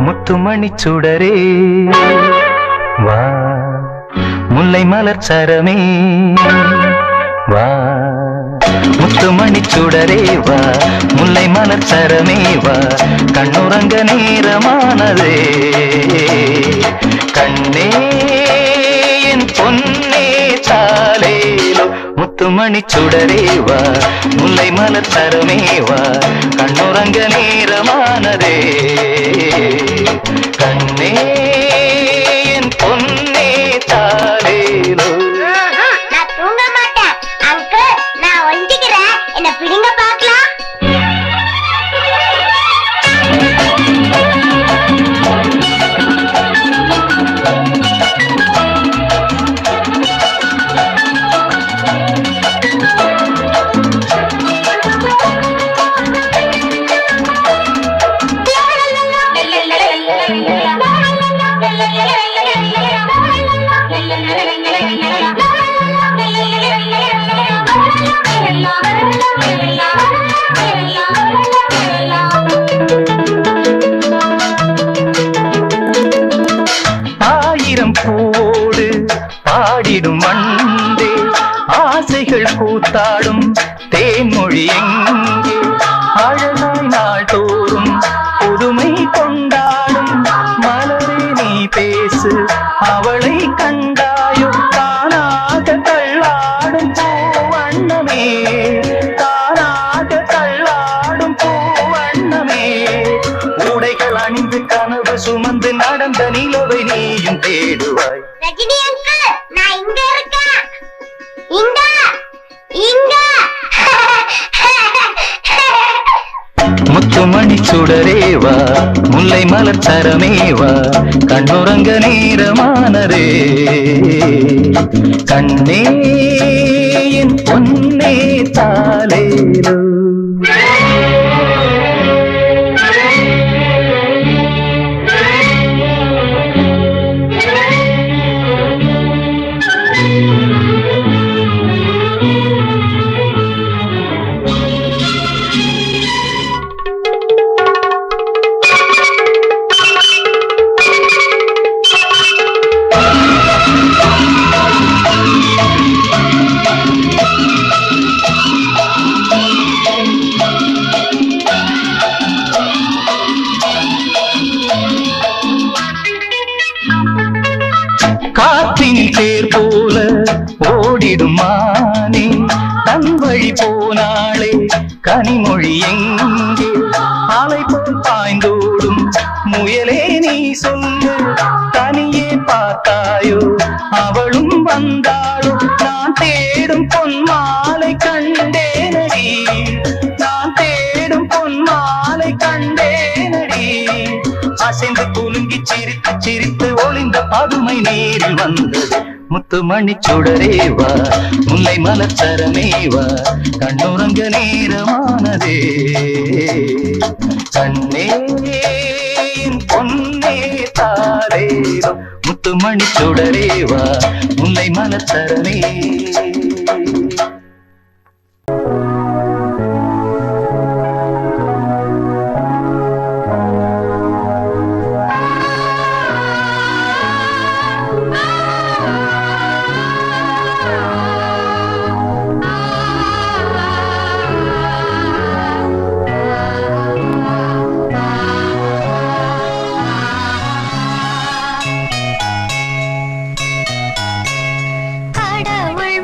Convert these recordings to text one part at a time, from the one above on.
முத்துமணி சுடரே வா, முல்லை மலர் சரமே வா, முத்துமணி சுடரே வா, முல்லை மலர் சரமே வா, கண்ணுறங்க நேரமானதே கண்ணே என் பொன்னே சாலேலோ. முத்துமணி சுடரே வா, முல்லை மலர் சரமே வா, கண்ணுறங்க நேரமானதே கண்ணே என் பொன்னே தாலேலோ. நான் தூங்க மாட்டேன் அங்கிள், நான் ஒழிஞ்சுக்கிறேன், என்ன பிடிங்க பார்க்கலாம். ஆயிரம் பூவோடு பாடிடும் வண்டே, ஆசைகள் கூத்தாடும் தேன்மொழி எங்கே, அழகாய் நாள் தோறும் புதுமை கொண்டாடும் மலரே நீ பேசு, அவளை கண்டாயோ தானாக தள்ளாடும் பூவண்ணமே, தானாக தள்ளாடும் பூவண்ணமே. உடைகள் அணிந்து கனவு சுமந்து நடந்த நிலவை நீயும் தேடுவாய். ரஜினி அங்கிள், நான் இங்க இருக்கேன், இங்க இங்க. முத்துமணி சுடரே வா, முல்லை மலர் சரமே வா, கண்ணுறங்க நேரமானதே கண்ணே என் பொன்னே தாலேலோ. காற்றின் தேர் போல ஓடிடும் மானே, தன் வழி போனாளே கனிமொழி எங்கே, அலை போல் பாய்ந்தோடும் முயலே நீ சொல்லு, தனியே பார்த்தாயோ அவளும் வந்தாளோ. நான் தேடும் பொன் மாலை கண்டேனடி, நான் தேடும் பொன் மாலை கண்டேனடி, அசைந்து குலுங்கி சிரித்து சிரித்து ஒளிந்த பதுமை நேரில் வந்தது. முத்துமணி சுடரே வா, முல்லை மலர் சரமே வா, கண்ணுறங்க நேரமானதே கண்ணே பொன்னே தாலேலோ. முத்துமணி சுடரே வா, முல்லை மலர் சரமே. கடவுள்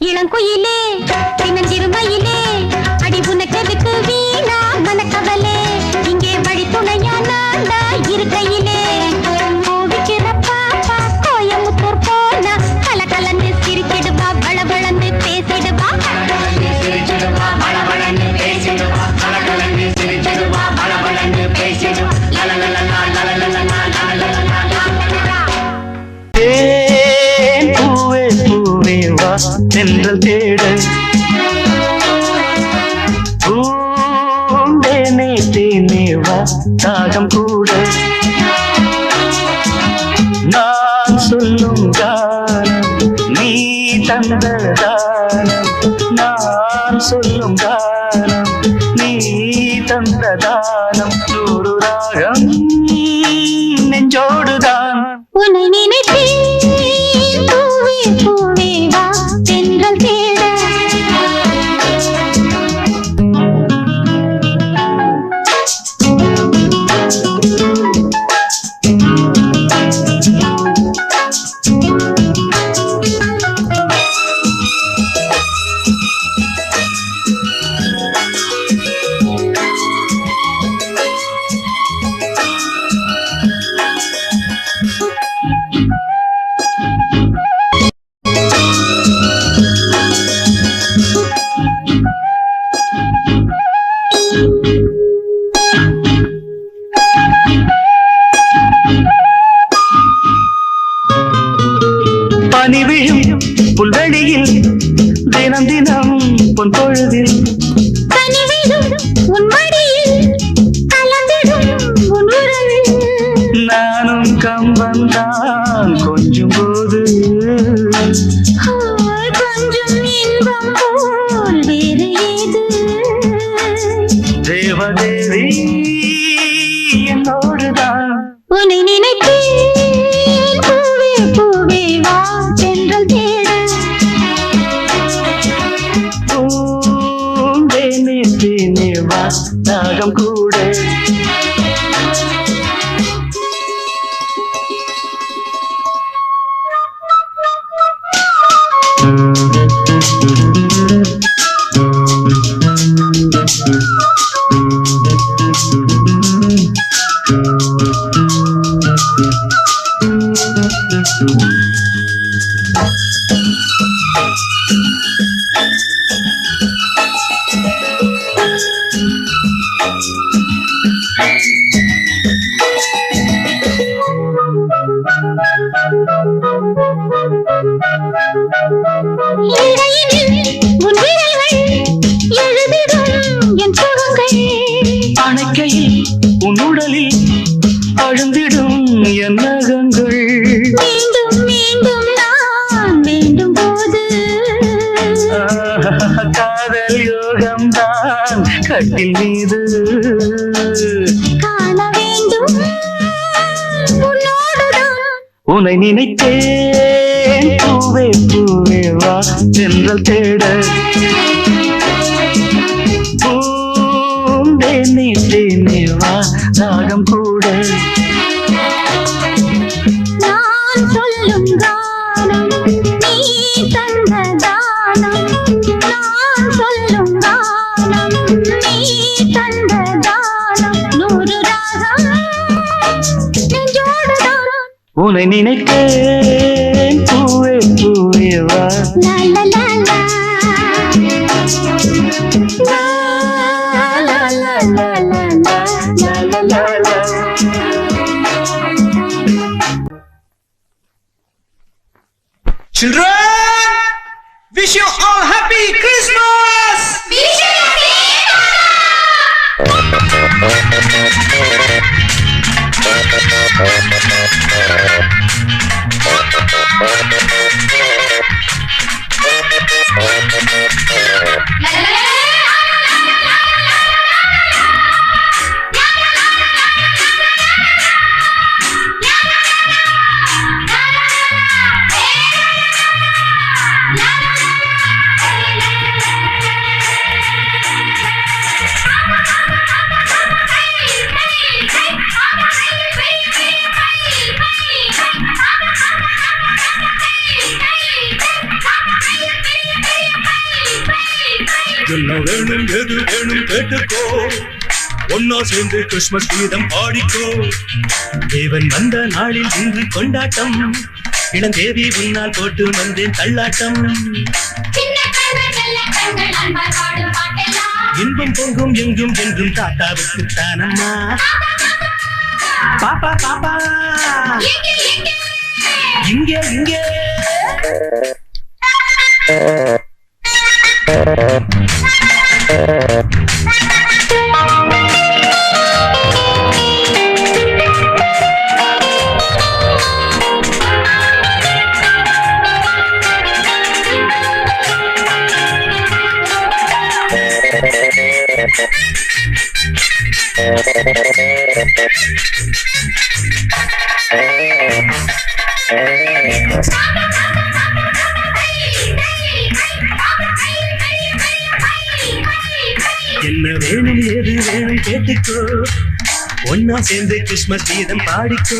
இளங்குயிலே சின்னஞ்சிறுமையிலே அடி உனக்கெதுக்கு வீணா மனக்கவலே இங்கே வழி துணையா நான்டா இருக்கையிலே கோவிக்கிற பாப்பா கோயமுத்தூர் போனா கலகலந்து சிரிச்சிடுவா வளவளந்து பேசிடுவா பூவே பூவே வா தென்றல் தேட பூந்தேனே தேனே வா தாகம் கூட நான் சொல்லும் காலம் நீ தந்த தானம் நான் சொல்லும் காலம் நீ தந்த தானம் நூறு ராகம் நெஞ்சோடுதான் உன்னை நினைத்தேன் பூவே பூவே வா தென்றல் தேட பனி விழும் புல்வெளியில் தினம் தினம் பொன் பொழுதில் கனிவிடும் உன் மடியில் கலந்திடும் உன் உறவில் நானும் கம்பந்தான் கொஞ்சம் போது கொஞ்சம் இன்பம் போல் வேறு ஏது தேவதேவி என்னோடுதான் உன்னை நினைத்தேன் பூவே பூவே வா தென்றல் தேட பூந்தேனே தேனே வா தாகம் கூட இடையினில் உன் விரல்கள் எழுதிடும் என் சுகங்கள் அணைக்கையில் உன் உடலில் அழுந்திடும் என் நகங்கள் மீண்டும் மீண்டும் நான் வேண்டும் போது காதல் யோகம்தான் கட்டில் மீது காண வேண்டும் உன்னோடுதான் உன்னை நினைத்தேன் பூவே பூவே வா தென்றல் தேட பூந்தேனே தேனே வா தாகம் கூட நான் சொல்லும் கானம் நீ தந்த தானம் நான் சொல்லும் கானம் நீ தந்த தானம் நூறு ராகம் நெஞ்சோடுதான் உன்னை நினைத்தேன் பூவே பூவே வா லா லா லா லா லா லா லா லா லா லா லா. Children, wish you all happy Christmas! Hey! என்ன வேணும் எது வேணும் கேட்டுக்கோ ஒன்னா சேர்ந்து கிறிஸ்மஸ் கீதம் பாடிக்கோ தேவன் வந்த நாளில் இன்று கொண்டாட்டம் இளந்தேவி உன்னால் போட்டு வந்தேன் தள்ளாட்டம் இன்பம் பொங்கும் எங்கும் என்றும் தாத்தாவுக்கு தானம்மா பாப்பா பாப்பா இங்கே இங்கே என்ன வேணும் எது வேணும் கேட்டுக்கோ ஒன்னா சேர்ந்து கிறிஸ்மஸ் கீதம் பாடிக்கோ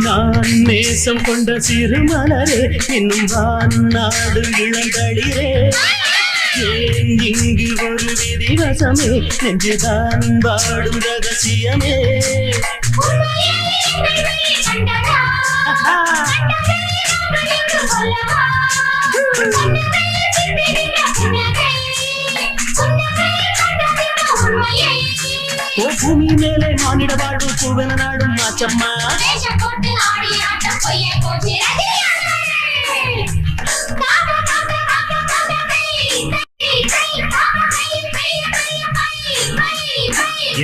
நான் நேசம் கொண்ட சிறு மலரே இன்னும் நாடு இளந்தளிரே ஏன் இங்கு ஒரு விதிவசமே நெஞ்சுதான் வாடும் ரகசியமே பூமி மேலே மானிட வாழ்வு பூவென நாடும் மாச்சம்மா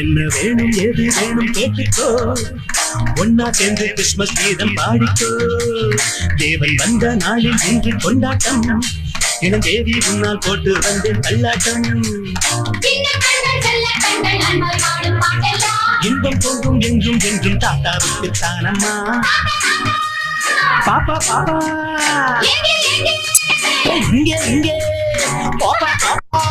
என்ன வேணும் எது வேணும் கேட்டுக்கோ ஒன்னா சேர்ந்து கிறிஸ்மஸ் கீதம் பாடிக்கோ தேவன் வந்த நாளில் இன்று கொண்டாட்டம் இளந்தேவி உன்னால் போட்டு வந்தேன் தள்ளாட்டம் இன்பம் பொங்கும் எங்கும் என்றும் தாத்தாவுக்கு தானம்மா பாப்பா பாப்பா இங்கே இங்கே பாப்பா பாப்பா